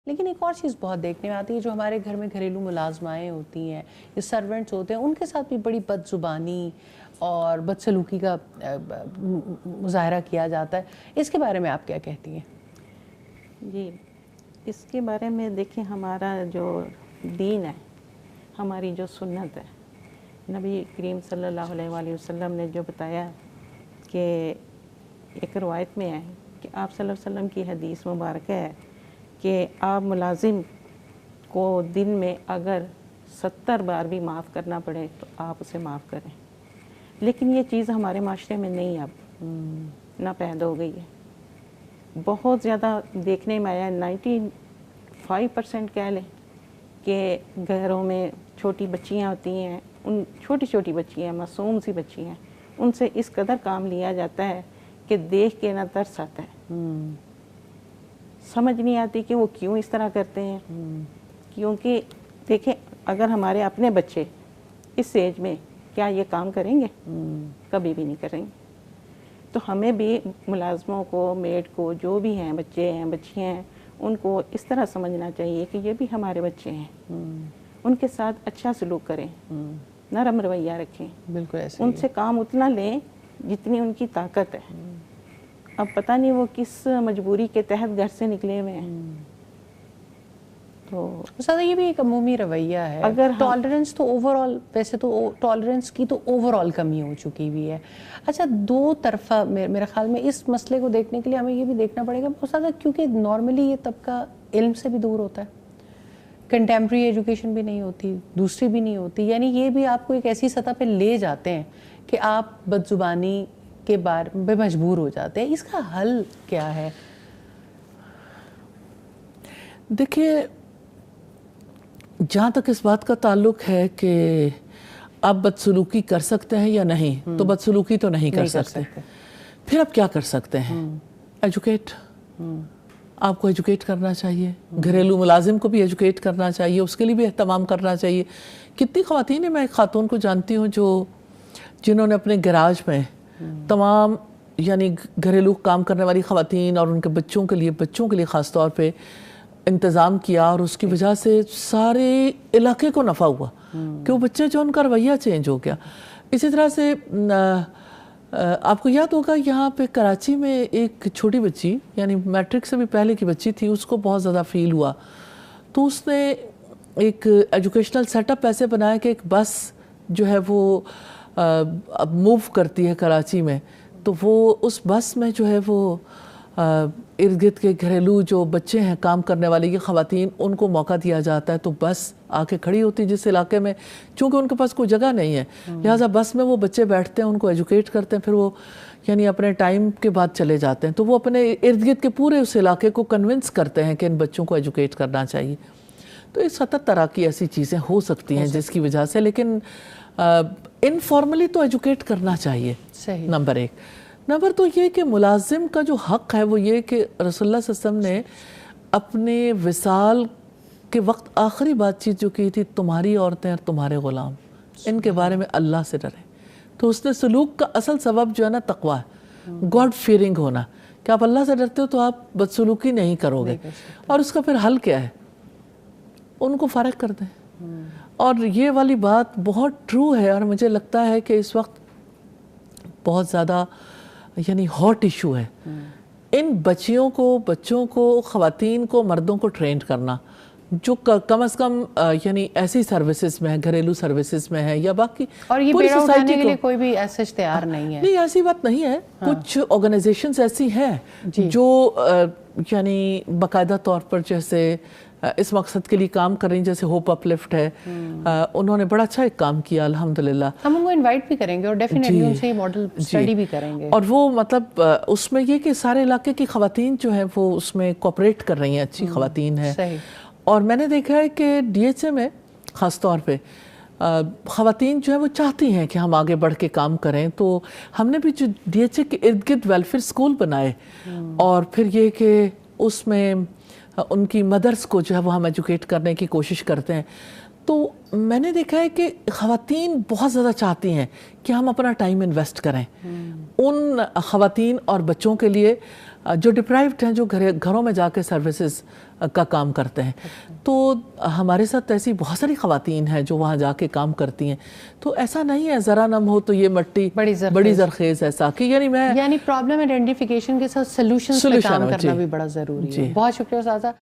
لیکن ایک اور چیز بہت دیکھنے میں آتی ہے، جو ہمارے گھر میں گھریلو ملازمائیں ہوتی ہیں یا سرونٹس ہوتے ہیں، ان کے ساتھ بھی بڑی بد زبانی اور بد سلوکی کا مظاہرہ کیا جاتا ہے. اس کے بارے میں آپ کیا کہتی ہیں؟ جی، اس کے بارے میں دیکھیں، ہمارا جو دین ہے، ہماری جو سنت ہے، نبی کریم صلی اللہ علیہ وآلہ وسلم نے جو بتایا کہ ایک روایت میں ہے کہ آپ صلی اللہ علیہ وسلم کی حدیث مبارکہ ہے کہ آپ ملازم کو دن میں اگر 70 بار بھی معاف کرنا پڑے تو آپ اسے معاف کریں. لیکن یہ چیز ہمارے معاشرے میں نہیں اب ناپید ہو گئی ہے. بہت زیادہ دیکھنے میں آیا، 95% کہہ لیں کہ گھروں میں چھوٹی بچیاں ہوتی ہیں، ان چھوٹی بچیاں، معصوم سی بچیاں، ان سے اس قدر کام لیا جاتا ہے کہ دیکھ کے نہ ترس آتا ہے. سمجھ نہیں آتی کہ وہ کیوں اس طرح کرتے ہیں. کیونکہ دیکھیں، اگر ہمارے اپنے بچے اس ایج میں کیا یہ کام کریں گے؟ کبھی بھی نہیں کریں گے. تو ہمیں بھی ملازموں کو، میڈ کو، جو بھی ہیں، بچے ہیں، بچیاں ہیں، ان کو اس طرح سمجھنا چاہیے کہ یہ بھی ہمارے بچے ہیں. ان کے ساتھ اچھا سلوک کریں، نرم رویہ رکھیں. بالکل ایسے ان سے کام اتنا لیں جتنی ان کی طاقت ہے. اب پتہ نہیں وہ کس مجبوری کے تحت گھر سے نکلے ہوئے ہیں. تو استاد، یہ بھی ایک عمومی رویہ ہے. اگر ٹالرنس تو اوور آل، ویسے تو ٹالرنس کی تو اوور آل کمی ہو چکی ہوئی ہے. اچھا، دو طرفہ میرے خیال میں اس مسئلے کو دیکھنے کے لیے ہمیں یہ بھی دیکھنا پڑے گا استاد، کیونکہ نارملی یہ طبقہ علم سے بھی دور ہوتا ہے، کنٹمپریری ایجوکیشن بھی نہیں ہوتی، دوسری بھی نہیں ہوتی. یعنی یہ بھی آپ کو ایک ایسی سطح پہ لے جاتے ہیں کہ آپ بد زبانی کے بارے میں مجبور ہو جاتے ہیں. اس کا حل کیا ہے؟ دیکھیے، جہاں تک اس بات کا تعلق ہے کہ آپ بدسلوکی کر سکتے ہیں یا نہیں، تو بدسلوکی تو نہیں کر سکتے. پھر آپ کیا کر سکتے ہیں؟ ایجوکیٹ. آپ کو ایجوکیٹ کرنا چاہیے، گھریلو ملازم کو بھی ایجوکیٹ کرنا چاہیے، اس کے لیے بھی اہتمام کرنا چاہیے. کتنی خواتین ہیں، میں ایک خاتون کو جانتی ہوں جنہوں نے اپنے گراج میں تمام یعنی گھریلو کام کرنے والی خواتین اور ان کے بچوں کے لیے خاص طور پہ انتظام کیا، اور اس کی وجہ سے سارے علاقے کو نفع ہوا کہ وہ بچے جو ان کا رویہ چینج ہو گیا. اسی طرح سے آپ کو یاد ہوگا یہاں پہ کراچی میں ایک چھوٹی بچی، یعنی میٹرک سے بھی پہلے کی بچی تھی، اس کو بہت زیادہ فیل ہوا، تو اس نے ایک ایجوکیشنل سیٹ اپ ایسے بنایا کہ ایک بس جو ہے وہ اب موو کرتی ہے کراچی میں، تو وہ اس بس میں جو ہے وہ ارد گرد کے گھریلو جو بچے ہیں کام کرنے والے یہ خواتین، ان کو موقع دیا جاتا ہے. تو بس آ کے کھڑی ہوتی جس علاقے میں، چونکہ ان کے پاس کوئی جگہ نہیں ہے، لہٰذا بس میں وہ بچے بیٹھتے ہیں، ان کو ایجوکیٹ کرتے ہیں، پھر وہ یعنی اپنے ٹائم کے بعد چلے جاتے ہیں. تو وہ اپنے ارد گرد کے پورے اس علاقے کو کنونس کرتے ہیں کہ ان بچوں کو ایجوکیٹ کرنا چاہیے. تو اس 70 طرح کی ایسی چیزیں ہو سکتی ہیں جس کی وجہ سے، لیکن انفارملی تو ایجوکیٹ کرنا چاہیے. صحیح. نمبر 1. نمبر 2 یہ کہ ملازم کا جو حق ہے وہ یہ کہ رسول اللہ صلی اللہ علیہ وسلم نے اپنے وصال کے وقت آخری بات چیت جو کی تھی، تمہاری عورتیں اور تمہارے غلام، ان کے بارے میں اللہ سے ڈریں. تو اس نے سلوک کا اصل سبب جو ہے نا تقویٰ ہے، گاڈ فیئرنگ ہونا، کہ آپ اللہ سے ڈرتے ہو تو آپ بدسلوکی نہیں کرو گے. اور اس کا پھر حل کیا ہے؟ ان کو فارغ کر دیں. اور یہ والی بات بہت ٹرو ہے، اور مجھے لگتا ہے کہ اس وقت بہت زیادہ یعنی ہاٹ ایشو ہے ان بچیوں کو، بچوں کو، خواتین کو، مردوں کو ٹرینڈ کرنا، جو کم از کم یعنی ایسی سروسز میں ہے، گھریلو سروسز میں ہے یا باقی. اور یہ بیڑا اٹھانے کے لیے کوئی بھی ایسا تیار نہیں ہے. نہیں، ایسی بات نہیں ہے. کچھ آرگنائزیشنز ایسی ہیں جو یعنی باقاعدہ طور پر جیسے اس مقصد کے لیے کام کر رہی ہیں، جیسے ہوپ اپ لفٹ ہے، انہوں نے بڑا اچھا ایک کام کیا الحمدللہ. ہم ان کو انوائٹ بھی کریں گے اور ڈیفینیٹلی ان سے یہ ماڈل اسٹڈی بھی کریں گے. اور وہ مطلب اس میں یہ کہ سارے علاقے کی خواتین جو ہیں وہ اس میں کوپریٹ کر رہی ہیں، اچھی خواتین ہیں. اور میں نے دیکھا ہے کہ ڈی ایچ اے میں خاص طور پہ خواتین جو ہیں وہ چاہتی ہیں کہ ہم آگے بڑھ کے کام کریں. تو ہم نے بھی جو ڈی ایچ اے کے ارد گرد ویلفیئر اسکول بنائے، اور پھر یہ کہ اس میں ان کی مدرس کو جو ہے وہ ہم ایجوکیٹ کرنے کی کوشش کرتے ہیں. تو میں نے دیکھا ہے کہ خواتین بہت زیادہ چاہتی ہیں کہ ہم اپنا ٹائم انویسٹ کریں ان خواتین اور بچوں کے لیے جو ڈپرائیوڈ ہیں، جو گھروں میں جا کے سروسز کا کام کرتے ہیں. تو ہمارے ساتھ ایسی بہت ساری خواتین ہیں جو وہاں جا کے کام کرتی ہیں. تو ایسا نہیں ہے ذرا نم ہو تو یہ مٹی بڑی زرخیز ایسا کہ یعنی پرابلم آئیڈینٹیفیکیشن کے ساتھ سولوشنز پہ کام کرنا بھی بڑا ضروری ہے. بہت شکریہ استاذہ.